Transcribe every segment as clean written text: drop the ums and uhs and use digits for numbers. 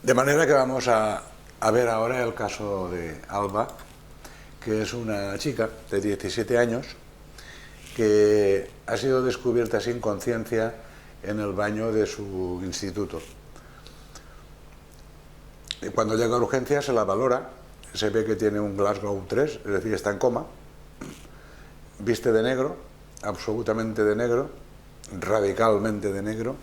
De manera que vamos a ver ahora el caso de Alba, que es una chica de 17 años que ha sido descubierta sin conciencia en el baño de su instituto. Y cuando llega a urgencias se la valora, se ve que tiene un Glasgow 3, es decir, está en coma, viste de negro, absolutamente de negro, radicalmente de negro,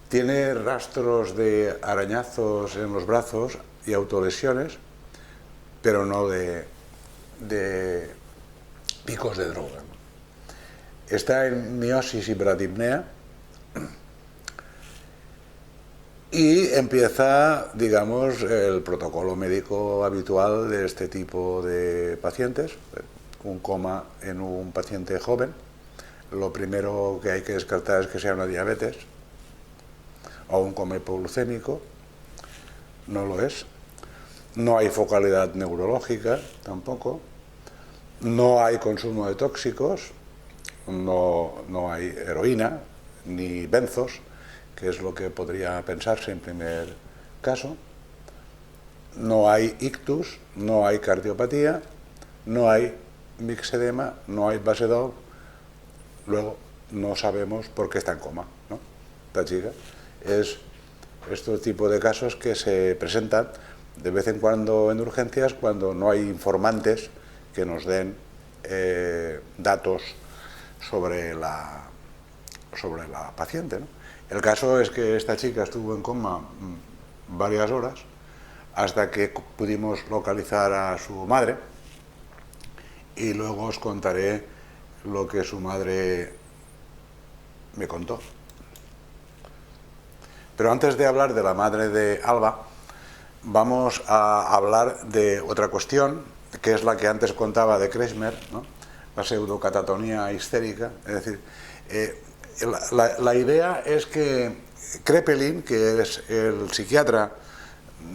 tiene rastros de arañazos en los brazos y autolesiones, pero no de picos de droga. Está en miosis y bradipnea y empieza, digamos, el protocolo médico habitual de este tipo de pacientes, un coma en un paciente joven. Lo primero que hay que descartar es que sea una diabetes o un coma hipoglucémico, no lo es. No hay focalidad neurológica tampoco, no hay consumo de tóxicos, no hay heroína ni benzos, que es lo que podría pensarse en primer caso, no hay ictus, no hay cardiopatía, no hay mixedema, no hay base-Dog. Luego no sabemos por qué está en coma, ¿no? La chica es este tipo de casos que se presentan de vez en cuando en urgencias cuando no hay informantes que nos den datos sobre la paciente, ¿no? El caso es que esta chica estuvo en coma varias horas hasta que pudimos localizar a su madre, y luego os contaré lo que su madre me contó. Pero antes de hablar de la madre de Alba, vamos a hablar de otra cuestión, que es la que antes contaba de Kretschmer, ¿no? La pseudocatatonía histérica. Es decir, la idea es que Kraepelin, que es el psiquiatra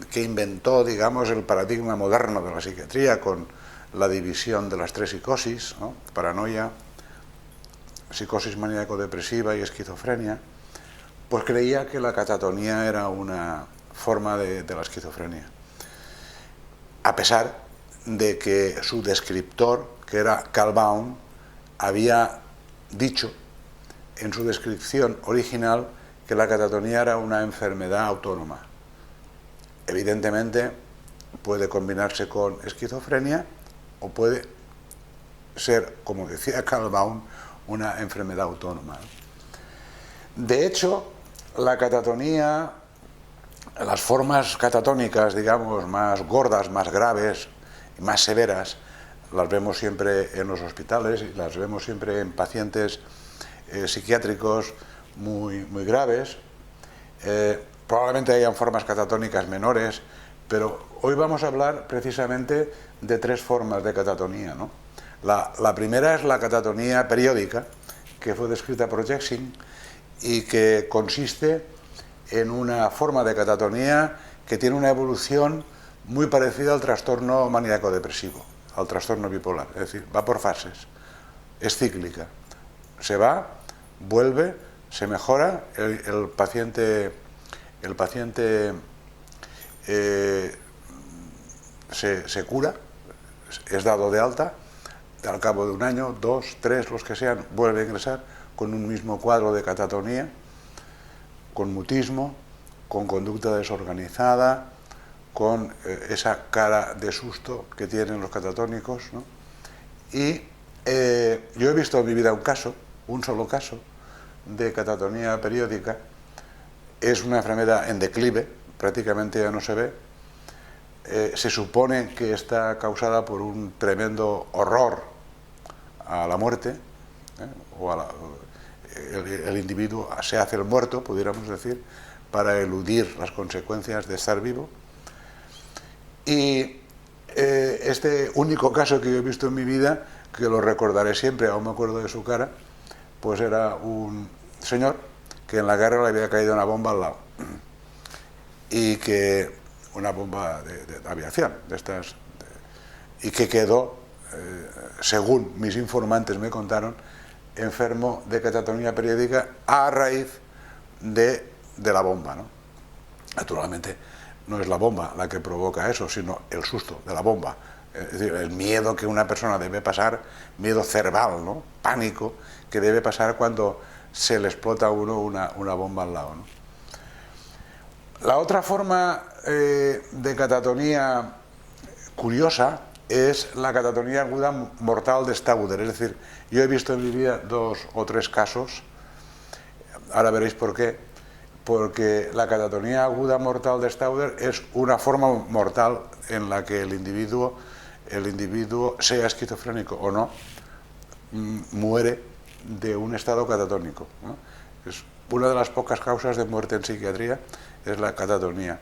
que inventó, digamos, el paradigma moderno de la psiquiatría con la división de las tres psicosis, ¿no? Paranoia, psicosis maníaco-depresiva y esquizofrenia, pues creía que la catatonía era una forma de la esquizofrenia, a pesar de que su descriptor, que era Carl Baum, había dicho en su descripción original que la catatonía era una enfermedad autónoma. Evidentemente puede combinarse con esquizofrenia o puede ser, como decía Carl Baum, una enfermedad autónoma. De hecho, la catatonía, las formas catatónicas, digamos, más gordas, más graves y más severas, las vemos siempre en los hospitales y las vemos siempre en pacientes psiquiátricos muy graves. Probablemente hayan formas catatónicas menores, pero hoy vamos a hablar precisamente de tres formas de catatonía, ¿no? La primera es la catatonía periódica, que fue descrita por Jeksing y que consiste en una forma de catatonía que tiene una evolución muy parecida al trastorno maníaco-depresivo, al trastorno bipolar, es decir, va por fases, es cíclica, se va, vuelve, se mejora, el paciente se cura, es dado de alta, al cabo de un año, 2, 3, los que sean, vuelve a ingresar con un mismo cuadro de catatonía, con mutismo, con conducta desorganizada, con esa cara de susto que tienen los catatónicos, ¿no? Y yo he visto en mi vida un solo caso de catatonía periódica. Es una enfermedad en declive, prácticamente ya no se ve. Se supone que está causada por un tremendo horror a la muerte, o el individuo se hace el muerto, pudiéramos decir, para eludir las consecuencias de estar vivo. Y este único caso que yo he visto en mi vida, que lo recordaré siempre, aún me acuerdo de su cara, pues era un señor que en la guerra le había caído una bomba al lado, y que una bomba de aviación, de estas, y que quedó, según mis informantes me contaron, enfermo de catatonía periódica a raíz de la bomba, ¿no? Naturalmente, no es la bomba la que provoca eso, sino el susto de la bomba. Es decir, el miedo que una persona debe pasar, miedo cerval, ¿no? Pánico, que debe pasar cuando se le explota a uno una bomba al lado, ¿no? La otra forma de catatonía curiosa es la catatonía aguda mortal de Stauder. Es decir, yo he visto en mi vida 2 o 3 casos, ahora veréis por qué, porque la catatonía aguda mortal de Stauder es una forma mortal en la que el individuo sea esquizofrénico o no, muere de un estado catatónico, ¿no? Es una de las pocas causas de muerte en psiquiatría, es la catatonía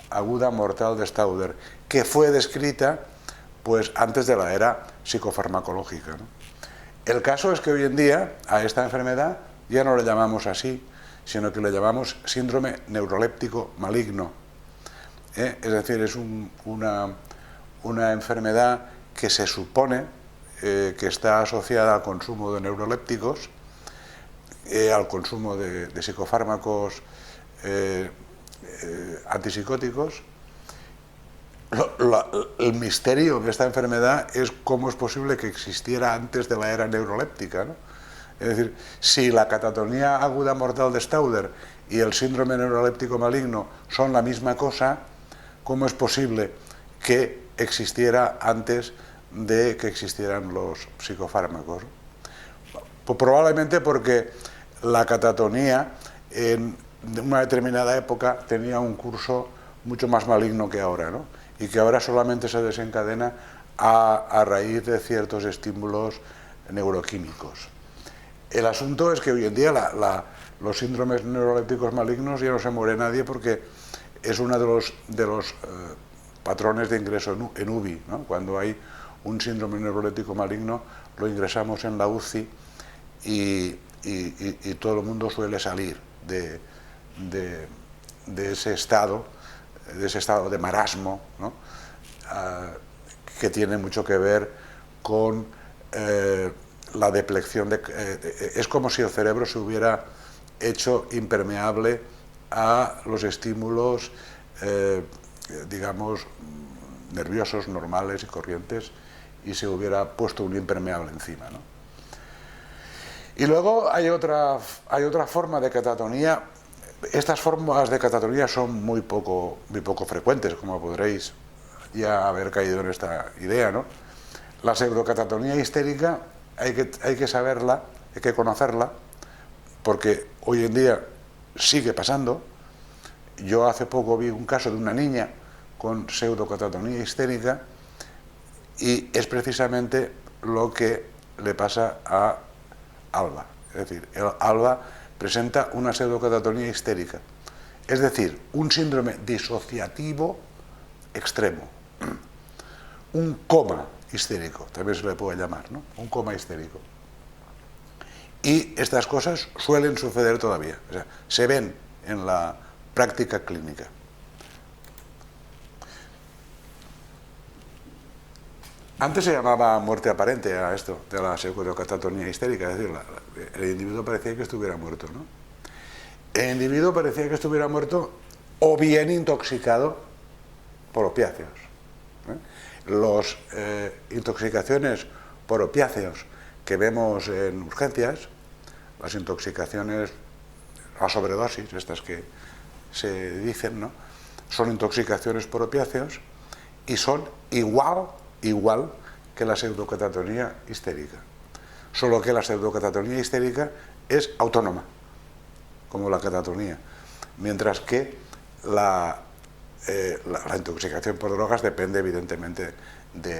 aguda mortal de Stauder, que fue descrita pues antes de la era psicofarmacológica, ¿no? El caso es que hoy en día a esta enfermedad ya no le llamamos así, sino que le llamamos síndrome neuroléptico maligno. Es decir, es una enfermedad que se supone que está asociada al consumo de neurolépticos, al consumo de psicofármacos antipsicóticos. El misterio de esta enfermedad es cómo es posible que existiera antes de la era neuroléptica, ¿no? Es decir, si la catatonía aguda mortal de Stauder y el síndrome neuroléptico maligno son la misma cosa, ¿cómo es posible que existiera antes de que existieran los psicofármacos? Pues probablemente porque la catatonía en una determinada época tenía un curso mucho más maligno que ahora, ¿no? Y que ahora solamente se desencadena a raíz de ciertos estímulos neuroquímicos. El asunto es que hoy en día los síndromes neurolépticos malignos ya no se muere nadie porque es uno de los patrones de ingreso en UBI, ¿no? Cuando hay un síndrome neuroléptico maligno lo ingresamos en la UCI y todo el mundo suele salir de ese estado de marasmo, ¿no? Que tiene mucho que ver con la deplección es como si el cerebro se hubiera hecho impermeable a los estímulos digamos nerviosos normales y corrientes y se hubiera puesto un impermeable encima, ¿no? Y luego hay otra forma de catatonía. Estas formas de catatonía son muy poco frecuentes, como podréis ya haber caído en esta idea, ¿no? La pseudocatatonía histérica hay que saberla, hay que conocerla, porque hoy en día sigue pasando. Yo hace poco vi un caso de una niña con pseudocatatonía histérica y es precisamente lo que le pasa a Alba. Es decir, Alba presenta una pseudocatatonía histérica, es decir, un síndrome disociativo extremo, un coma histérico, también se le puede llamar, ¿no? Un coma histérico. Y estas cosas suelen suceder todavía, o sea, se ven en la práctica clínica. Antes se llamaba muerte aparente a esto, de la pseudocatatonía histérica, es decir, el individuo parecía que estuviera muerto, ¿no? El individuo parecía que estuviera muerto o bien intoxicado por opiáceos, ¿eh? Las intoxicaciones por opiáceos que vemos en urgencias, las intoxicaciones a sobredosis, estas que se dicen, ¿no? Son intoxicaciones por opiáceos y son igual que la pseudocatatonía histérica, solo que la pseudocatatonía histérica es autónoma, como la catatonía, mientras que la intoxicación por drogas depende evidentemente de